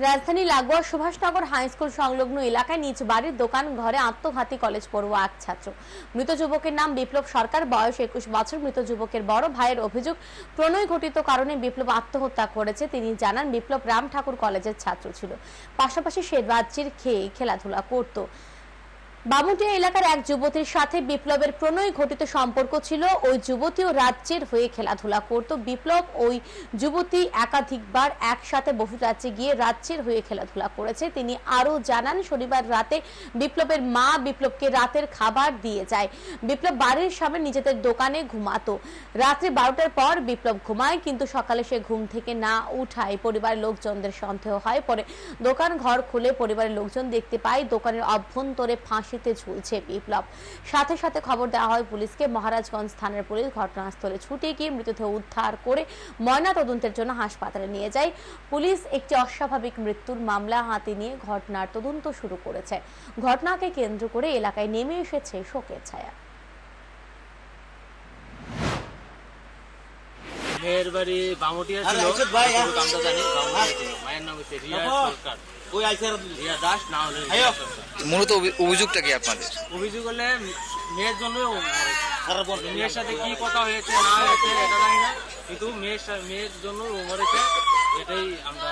রাজধানী লাগোয়া Subhashnagar high school সংলগ্ন এলাকায় নিজ বাড়ির দোকান ঘরে আত্মঘাতী কলেজ পড়ুয়া এক ছাত্র। মৃত যুবকের নাম বিপ্লব সরকার, বয়স 21 বছর। মৃত যুবকের বড় ভাইয়ের অভিযোগ, প্রণয় ঘটিত কারণে বিপ্লব আত্মহত্যা করেছে। তিনি জানান, বিপ্লব রাম ঠাকুর কলেজের ছাত্র ছিল, পাশাপাশি সে রাজ্যের খেয়ে খেলাধুলা করত। বামুটিয়া এলাকার এক যুবতীর সাথে বিপ্লবের প্রণয় ঘটিত সম্পর্ক ছিল। ওই যুবতীও রাজ্যের হয়ে খেলাধুলা করত। বিপ্লব ওই যুবতী একাধিকবার একসাথে বহু রাজ্যে গিয়ে রাজ্যের হয়ে খেলাধুলা করেছে। তিনি আরো জানান, শনিবার রাতে বিপ্লবের মা বিপ্লবকে রাতের খাবার দিয়ে যায়। বিপ্লব বাড়ির সামনে নিজেদের দোকানে ঘুমাতো। রাত্রি 12টার পর বিপ্লব ঘুমায়, কিন্তু সকালে সে ঘুম থেকে না উঠায় পরিবারের লোকজনদের সন্দেহ হয়। পরে দোকান ঘর খুলে পরিবারের লোকজন দেখতে পায় দোকানের অভ্যন্তরে ফাঁসি ঝুলছে বিপ্লব। সাথে সাথে খবর দেওয়া হয় পুলিশকে। মহারাজগঞ্জ থানার পুলিশ ঘটনাস্থলে ছুটে গিয়ে মৃতদেহ উদ্ধার করে ময়না তদন্তের জন্য হাসপাতালে নিয়ে যায়। পুলিশ একটি অস্বাভাবিক মৃত্যুর মামলা হাতে নিয়ে ঘটনার তদন্ত শুরু করেছে। ঘটনাকে কেন্দ্র করে এলাকায় নেমে এসেছে শোকের ছায়া। মেয়ের বাড়ি বামুটিয়া ছিল, আমরা জানি মায়ের নাম হচ্ছে রিয়া সরকার। মূলত অভিযোগটা কি আপনাদের? অভিযোগ হলে মেয়ের জন্য, মেয়ের সাথে কি কথা হয়েছে না হয়েছে এটা জানি না, কিন্তু মেয়ের জন্য মরেছে, এটাই আমরা